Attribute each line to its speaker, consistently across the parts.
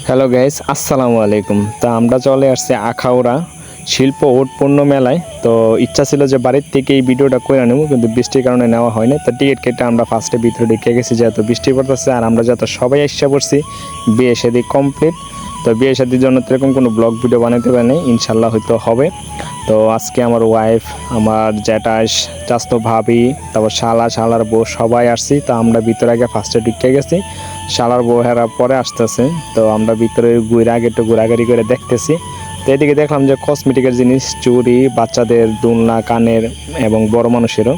Speaker 1: Hello guys, আসসালামু আলাইকুম। তো আমরা চলে আসছি আখাউড়া শিল্প উৎপন্ন মেলায়। তো ইচ্ছা ছিল যে বাড়ির থেকে এই ভিডিওটা করে নেব, কিন্তু বৃষ্টির কারণে নেওয়া হয়নি। তো টিকিট কেটে আমরা ফার্স্টে ভিতরে ঢুকে গেছি, যেহেতু বৃষ্টি পড়তেছে আর আমরা যত সবাই এসে পড়ছি। বিয়ে শাদী কমপ্লিট। তো বিয়ে শাদীর জন্য তো এরকম কোনো ব্লগ ভিডিও বানাতে পারিনি, ইনশাল্লাহ হয়তো হবে। তো আজকে আমার ওয়াইফ, আমার জ্যাঠাস, চাচতো ভাবি, তারপর শালার বউ সবাই আসছি। তো আমরা ভিতরে আগে ফার্স্টে ঢুকে গেছি, শালার বউ হেরা পরে আসতেছে। তো আমরা ভিতরে আগে একটু ঘোরাঘুরি করে দেখতেছি। তো এদিকে দেখলাম যে কসমেটিকের জিনিস, চুড়ি, বাচ্চাদের দোলনা, কানের এবং বড় মানুষেরও।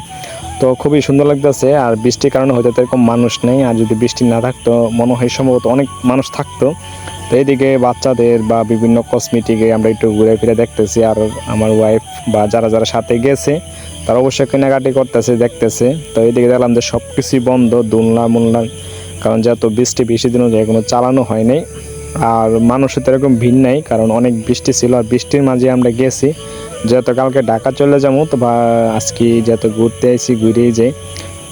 Speaker 1: তো খুবই সুন্দর লাগতেছে। আর বৃষ্টির কারণে হয়তো এরকম মানুষ নেই, আর যদি বৃষ্টি না থাকতো মনে হয় সম্ভবত অনেক মানুষ থাকতো। তো এইদিকে বাচ্চাদের বা বিভিন্ন কসমেটিকে আমরা একটু ঘুরে ফিরে দেখতেছি। আর আমার ওয়াইফ বা যারা যারা সাথে গেছে তারা অবশ্যই কেনাকাটি করতেছে, দেখতেছে। তো এইদিকে দেখলাম যে সব কিছুই বন্ধ, দোলনা মোলনা, কারণ যেহেতু বৃষ্টি বেশি দিনও যায় কোনো চালানো হয় নাই। আর মানুষের তো এরকম ভিড় নাই, কারণ অনেক বৃষ্টি ছিল। আর বৃষ্টির মাঝে আমরা গেছি, যেহেতু কালকে ঢাকা চলে যাবো, তো বা আজকে যেহেতু ঘুরতে আসি ঘুরেই যাই।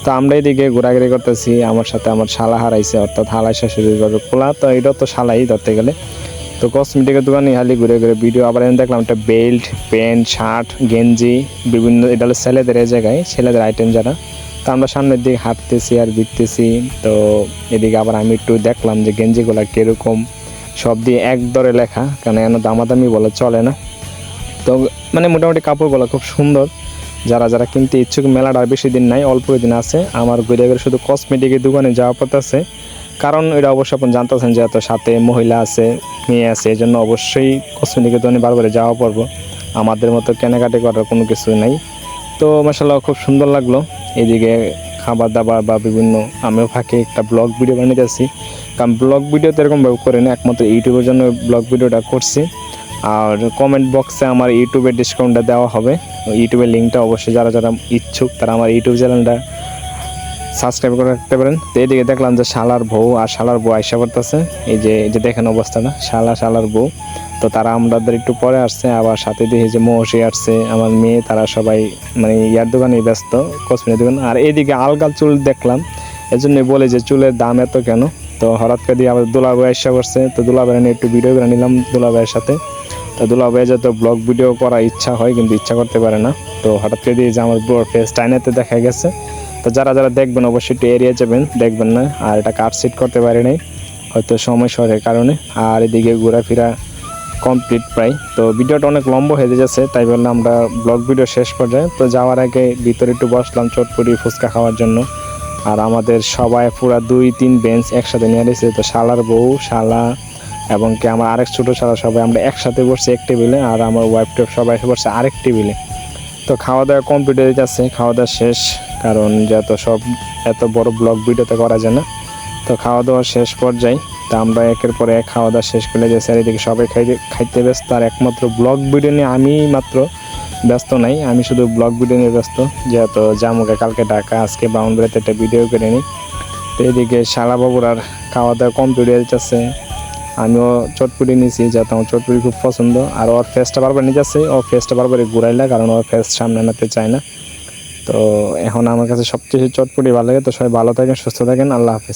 Speaker 1: তো আমরা এদিকে ঘোরাঘুরি করতেছি। আমার সাথে আমার শালা হারাইছে, অর্থাৎ হালাই শাশুড়ির ঘরে খোলা। তো এটা তো শালাই ধরতে গেলে। তো কসমেটিকের দোকানে হালি ঘুরে ঘুরে ভিডিও। আবার এনে দেখলাম একটা বেল্ট, প্যান্ট, শার্ট, গেঞ্জি, বিভিন্ন, এটা হলো ছেলেদের এই জায়গায় ছেলেদের আইটেম যারা। তো আমরা সামনের দিকে হাঁটতেছি আর বিকতেছি। তো এদিকে আবার আমি একটু দেখলাম যে গেঞ্জিগুলো কীরকম, সব দিয়ে এক দরে লেখা, কারণ এন দামাদামি বলে চলে না। তো মানে মোটামুটি কাপড়গুলো খুব সুন্দর। যারা যারা কিনতে ইচ্ছুক, মেলাটা আর বেশি দিন নাই, অল্প দিন আছে। আমার ঘুরে ঘুরে শুধু কসমেটিকের দোকানে যাওয়া পথ আছে, কারণ এটা অবশ্যই আপনি জানতেছেন যেহেতু সাথে মহিলা আছে, মেয়ে আছে, এই জন্য অবশ্যই কসমেটিকের দোকানে বারবার যাওয়া পড়বো। আমাদের মতো কেনাকাটি করার কোনো কিছু নাই। তো মাশাআল্লাহ খুব সুন্দর লাগলো। এদিকে খাবার দাবার বা বিভিন্ন, আমিও ফাঁকে একটা ব্লগ ভিডিও বানিয়েছি, কারণ ব্লগ ভিডিও তো এরকমভাবে করি না, একমাত্র ইউটিউবের জন্য ব্লগ ভিডিওটা করছি। আর কমেন্ট বক্সে আমার ইউটিউবের ডিসকাউন্টটা দেওয়া হবে, ইউটিউবের লিঙ্কটা অবশ্যই যারা যারা ইচ্ছুক তারা আমার ইউটিউব চ্যানেলটা সাবস্ক্রাইব করে রাখতে পারেন। তো এদিকে দেখলাম যে শালার বউ আর শালার বউ আইসা করতেছে। এই যে দেখেন অবস্থাটা, শালার বউ। তো তারা আমাদের একটু পরে আসছে। আবার সাথে দেখি যে মৌসি আসছে, আমার মেয়ে, তারা সবাই মানে ইয়ার দোকানে ব্যস্ত, কসমেটিক দোকান। আর এইদিকে আলগা চুল দেখলাম, এজন্য বলে যে চুলের দাম এত কেন। তো হঠাৎ করে দিয়ে আবার দুলাভাই আইসা করছে। তো দুলাভাই নিয়ে একটু ভিডিও করে নিলাম দুলাভাইয়ের সাথে। তো দুলাভাই যত ব্লগ ভিডিও করার ইচ্ছা হয়, কিন্তু ইচ্ছা করতে পারে না। তো হঠাৎ করে দিয়ে যে আমার ব্রোর ফেস টাইনাতে দেখা গেছে। তো যারা যারা দেখবেন অবশ্যই একটু এড়িয়ে যাবেন, দেখবেন না। আর এটা কাট সিট করতে পারি নাই হয়তো সময় শর্টের কারণে। আর এদিকে ঘোরাফেরা কমপ্লিট প্রায়। তো ভিডিওটা অনেক লম্বা হয়ে যাচ্ছে, তাই বললাম আমরা ব্লগ ভিডিও শেষ পর্যায়ে। তো যাওয়ার আগে ভিতরে একটু বসলাম চটপটি ফুচকা খাওয়ার জন্য। আর আমাদের সবাই পুরা 2-3 বেঞ্চ একসাথে নিয়ে এসেছে। তো শালার বউ, শালা এবং কি আমার আরেক ছোটো শালা, সবাই আমরা একসাথে বসছি এক টেবিলে। আর আমার ওয়াইফ সবাই বসছে আরেক টেবিলে। তো খাওয়া দাওয়া কমপ্লিট হয়ে যাচ্ছে, খাওয়া দাওয়া শেষ, কারণ যত সব এত বড় ব্লগ ভিডিওতে করা যায় না। তো খাওয়া দাওয়া শেষ পর্যায়ে। তা আমরা একের পর এক খাওয়া দাওয়া শেষ করে যাচ্ছি। আর এদিকে সবাই খাইতে ব্যস্ত। আর একমাত্র ব্লগ ভিডিও নিয়ে আমি মাত্র ব্যস্ত নাই, আমি শুধু ব্লগ ভিডিও নিয়ে ব্যস্ত। যেহেতু জামুকে কালকে ঢাকা, আজকে বাউন্ডারিতে একটা ভিডিও করে নিই। তো এদিকে শালা বাবুর আর খাওয়া দাওয়া কমপ্লিট হয়ে যাচ্ছে। আমিও চটপুরি নিয়েছি, যাতে আমার চটপুরি খুব পছন্দ। আর ওর ফেসটা বারবার নিয়ে যাচ্ছে, ও ফেসটা বারবারই ঘুরাইলা, কারণ ওর ফেস সামনে আনাতে চায় না। তো এখন আমার কাছে সবচেয়ে চটপুরি ভালো লাগে। তো সবাই ভালো থাকেন, সুস্থ থাকেন, আল্লাহ হাফেজ।